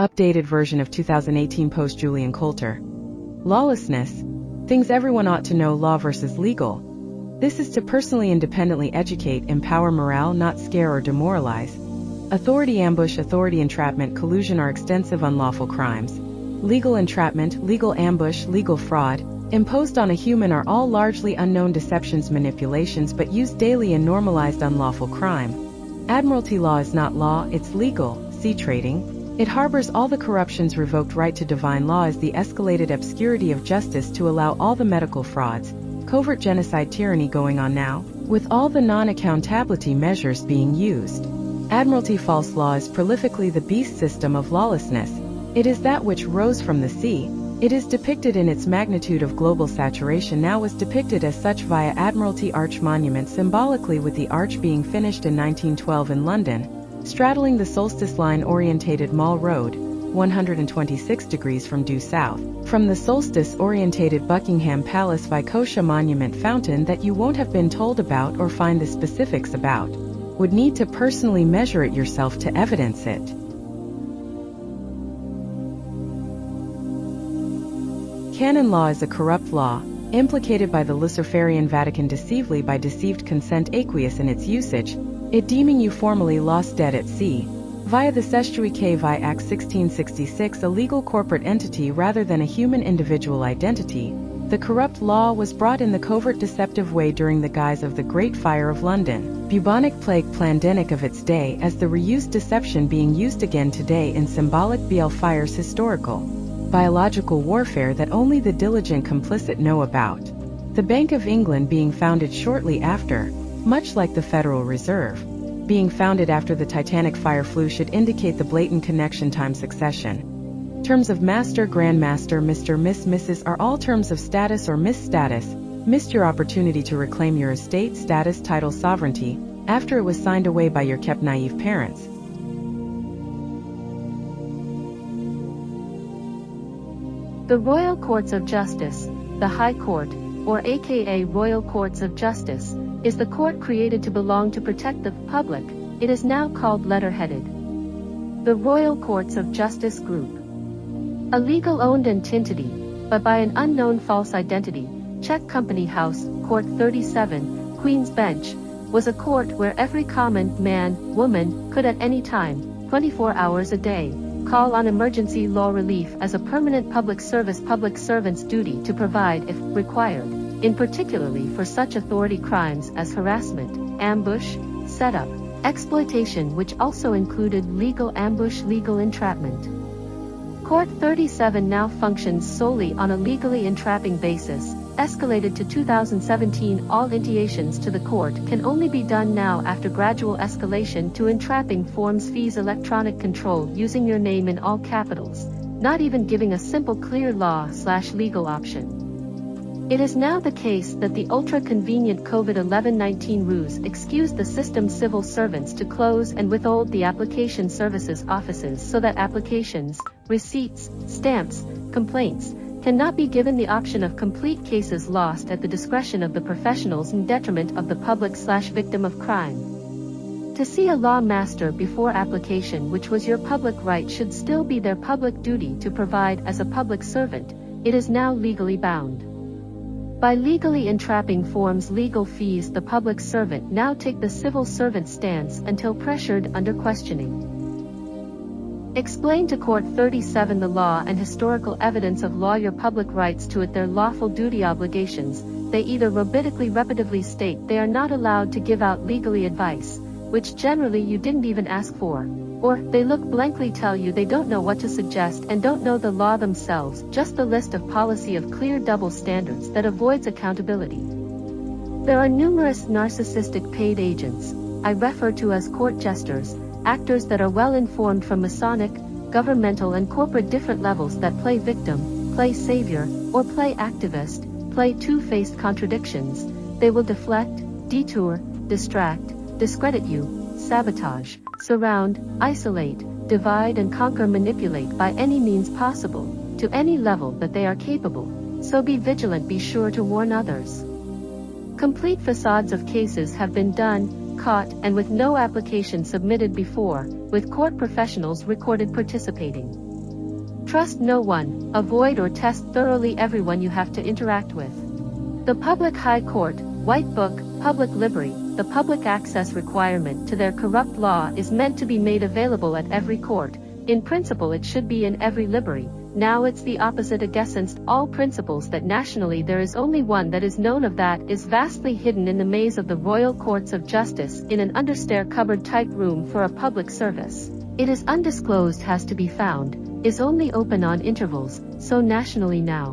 updated version of 2018 post Julian Coulter. Lawlessness. Things everyone ought to know. Law versus legal. This is to personally independently educate, empower morale, not scare or demoralize. Authority ambush, authority entrapment, collusion are extensive unlawful crimes. Legal entrapment, legal ambush, legal fraud, imposed on a human are all largely unknown deceptions, manipulations, but used daily in normalized unlawful crime. Admiralty law is not law, it's legal. See trading. It harbors all the corruptions. Revoked right to divine law is the escalated obscurity of justice to allow all the medical frauds, covert genocide tyranny going on now, with all the non-accountability measures being used. Admiralty false law is prolifically the beast system of lawlessness. It is that which rose from the sea. It is depicted in its magnitude of global saturation, now was depicted as such via Admiralty Arch Monument, symbolically with the arch being finished in 1912 in London, straddling the Solstice Line orientated Mall Road, 126 degrees from due south. From the Solstice orientated Buckingham Palace Vicosha Monument fountain that you won't have been told about or find the specifics about. Would need to personally measure it yourself to evidence it. Canon law is a corrupt law, implicated by the Luciferian Vatican deceivably by deceived consent, aqueous in its usage, it deeming you formally lost dead at sea, via the Sestuike via Act 1666, a legal corporate entity rather than a human individual identity. The corrupt law was brought in the covert deceptive way during the guise of the Great Fire of London, bubonic plague pandemic of its day, as the reused deception being used again today in symbolic BL fires, historical biological warfare that only the diligent complicit know about. The Bank of England being founded shortly after, much like the Federal Reserve being founded after the Titanic fire flew, should indicate the blatant connection. Time succession. Terms of master, grandmaster, Mr., Miss, Mrs. are all terms of status or misstatus. Missed your opportunity to reclaim your estate, status, title, sovereignty, after it was signed away by your kept naive parents. The Royal Courts of Justice, the High Court, or aka Royal Courts of Justice, is the court created to belong to protect the public. It is now called letter-headed. The Royal Courts of Justice Group. A legal-owned entity, but by an unknown false identity, Czech Company House, Court 37, Queen's Bench, was a court where every common man, woman, could at any time, 24 hours a day, call on emergency law relief as a permanent public service. Public servants' duty to provide if required, in particularly for such authority crimes as harassment, ambush, setup, exploitation, which also included legal ambush, legal entrapment. Court 37 now functions solely on a legally entrapping basis, escalated to 2017. All intiations to the court can only be done now after gradual escalation to entrapping forms, fees, electronic control using your name in all capitals, not even giving a simple clear law/legal option. It is now the case that the ultra-convenient COVID-19 ruse excused the system's civil servants to close and withhold the application services offices so that applications, receipts, stamps, complaints, cannot be given the option of complete cases lost at the discretion of the professionals in detriment of the public/victim of crime. To see a law master before application, which was your public right, should still be their public duty to provide as a public servant. It is now legally bound. By legally entrapping forms, legal fees, the public servant now take the civil servant stance until pressured under questioning. Explain to Court 37 the law and historical evidence of law, your public rights to it, their lawful duty obligations. They either repetitively state they are not allowed to give out legally advice, which generally you didn't even ask for, or they look blankly tell you they don't know what to suggest and don't know the law themselves, just the list of policy of clear double standards that avoids accountability. There are numerous narcissistic paid agents, I refer to as court jesters, actors that are well informed from Masonic, governmental and corporate different levels that play victim, play savior, or play activist, play two-faced contradictions. They will deflect, detour, distract, discredit you, sabotage, surround, isolate, divide and conquer, manipulate by any means possible, to any level that they are capable. So be vigilant, be sure to warn others. Complete facades of cases have been done, caught, and with no application submitted before, with court professionals recorded participating. Trust no one, avoid or test thoroughly everyone you have to interact with. The Public High Court, White Book, Public Library, the public access requirement to their corrupt law is meant to be made available at every court. In principle it should be in every library. Now it's the opposite against all principles that nationally there is only one that is known of that is vastly hidden in the maze of the royal courts of justice in an understair cupboard type room for a public service. It is undisclosed, has to be found, is only open on intervals, so nationally now.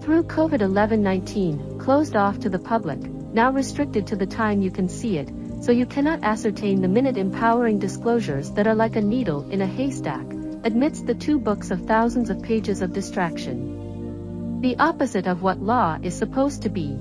Through COVID-19, closed off to the public, now restricted to the time you can see it, so you cannot ascertain the minute empowering disclosures that are like a needle in a haystack, amidst the 2 books of thousands of pages of distraction. The opposite of what law is supposed to be.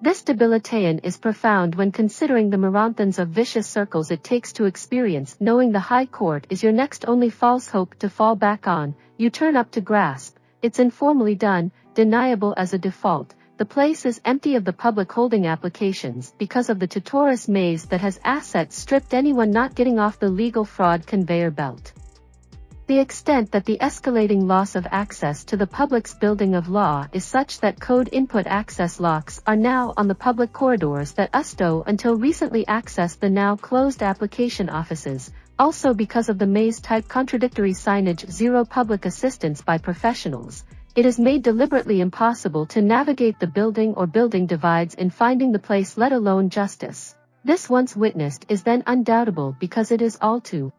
This debilitation is profound when considering the marathons of vicious circles it takes to experience knowing the High Court is your next only false hope to fall back on, you turn up to grasp, it's informally done, deniable as a default. The place is empty of the public holding applications because of the tutorious maze that has assets stripped anyone not getting off the legal fraud conveyor belt. The extent that the escalating loss of access to the public's building of law is such that code input access locks are now on the public corridors that USTO until recently accessed the now closed application offices, also because of the maze-type contradictory signage zero public assistance by professionals. It is made deliberately impossible to navigate the building or building divides in finding the place, let alone justice. This once witnessed is then undoubtable because it is all too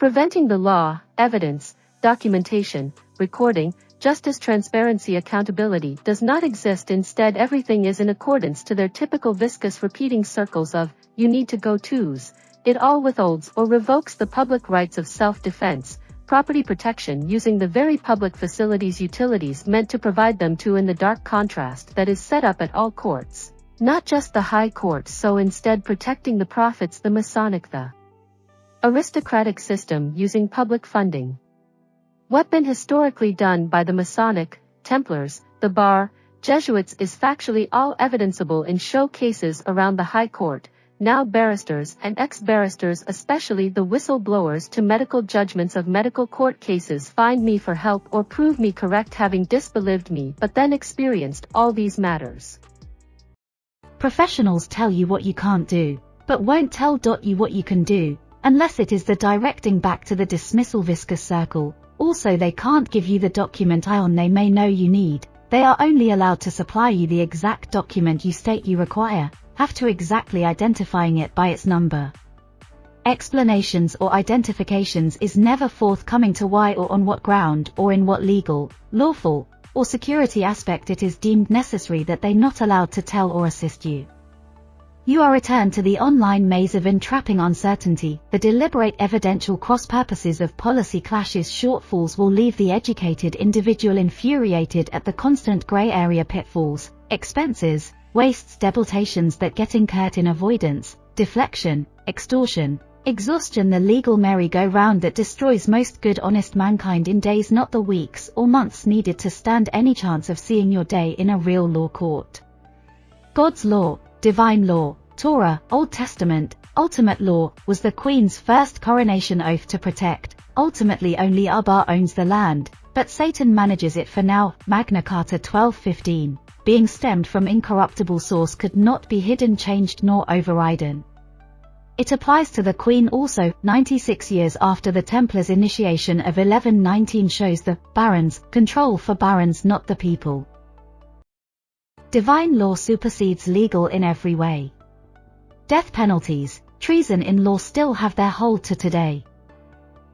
preventing the law, evidence, documentation, recording, justice, transparency, accountability does not exist. Instead, everything is in accordance to their typical viscous repeating circles of, you need to go to's. It all withholds or revokes the public rights of self-defense, property protection using the very public facilities utilities meant to provide them to in the dark contrast that is set up at all courts, not just the High Court, so instead protecting the profits, the Masonic, the aristocratic system using public funding. What been historically done by the Masonic, Templars, the Bar, Jesuits is factually all evidenceable in show cases around the High Court. Now barristers and ex-barristers, especially the whistleblowers to medical judgments of medical court cases, find me for help or prove me correct, having disbelieved me but then experienced all these matters. Professionals tell you what you can't do, but won't tell you what you can do, unless it is the directing back to the dismissal viscous circle. Also, they can't give you the document they may know you need. They are only allowed to supply you the exact document you state you require, have to exactly identifying it by its number. Explanations or identifications is never forthcoming to why or on what ground or in what legal, lawful, or security aspect it is deemed necessary that they not allowed to tell or assist you. You are returned to the online maze of entrapping uncertainty. The deliberate evidential cross-purposes of policy clashes shortfalls will leave the educated individual infuriated at the constant grey area pitfalls, expenses, wastes, debilitations that get incurred in avoidance, deflection, extortion, exhaustion, the legal merry-go-round that destroys most good honest mankind in days, not the weeks or months needed to stand any chance of seeing your day in a real law court. God's law, divine law, Torah, Old Testament, ultimate law, was the Queen's first coronation oath to protect. Ultimately only Abba owns the land, but Satan manages it for now. Magna Carta 1215, being stemmed from incorruptible source, could not be hidden, changed nor overridden. It applies to the Queen also. 96 years after the Templars' initiation of 1119 shows the barons control for barons, not the people. Divine law supersedes legal in every way. Death penalties, treason in law still have their hold to today.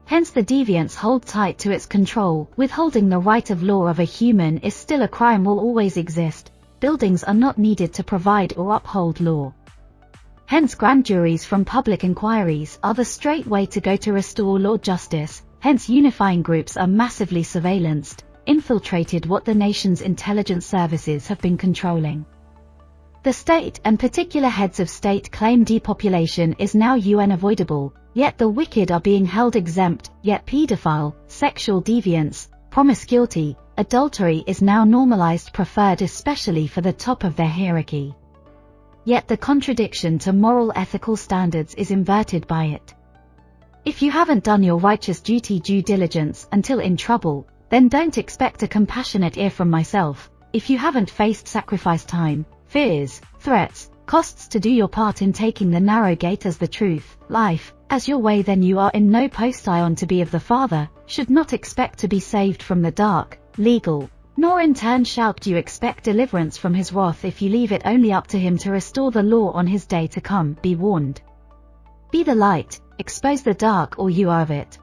Hence the deviants hold tight to its control. Withholding the right of law of a human is still a crime, will always exist. Buildings are not needed to provide or uphold law. Hence grand juries from public inquiries are the straight way to go to restore law justice. Hence unifying groups are massively surveillanced, infiltrated what the nation's intelligence services have been controlling. The state and particular heads of state claim depopulation is now unavoidable, yet the wicked are being held exempt, yet pedophile, sexual deviance, promiscuity, adultery is now normalized, preferred especially for the top of their hierarchy. Yet the contradiction to moral ethical standards is inverted by it. If you haven't done your righteous duty due diligence until in trouble, then don't expect a compassionate ear from myself. If you haven't faced sacrifice time, fears, threats, costs to do your part in taking the narrow gate as the truth, life, as your way, then you are in no postion to be of the Father, should not expect to be saved from the dark, legal, nor in turn shalt you expect deliverance from his wrath if you leave it only up to him to restore the law on his day to come. Be warned. Be the light, expose the dark, or you are of it.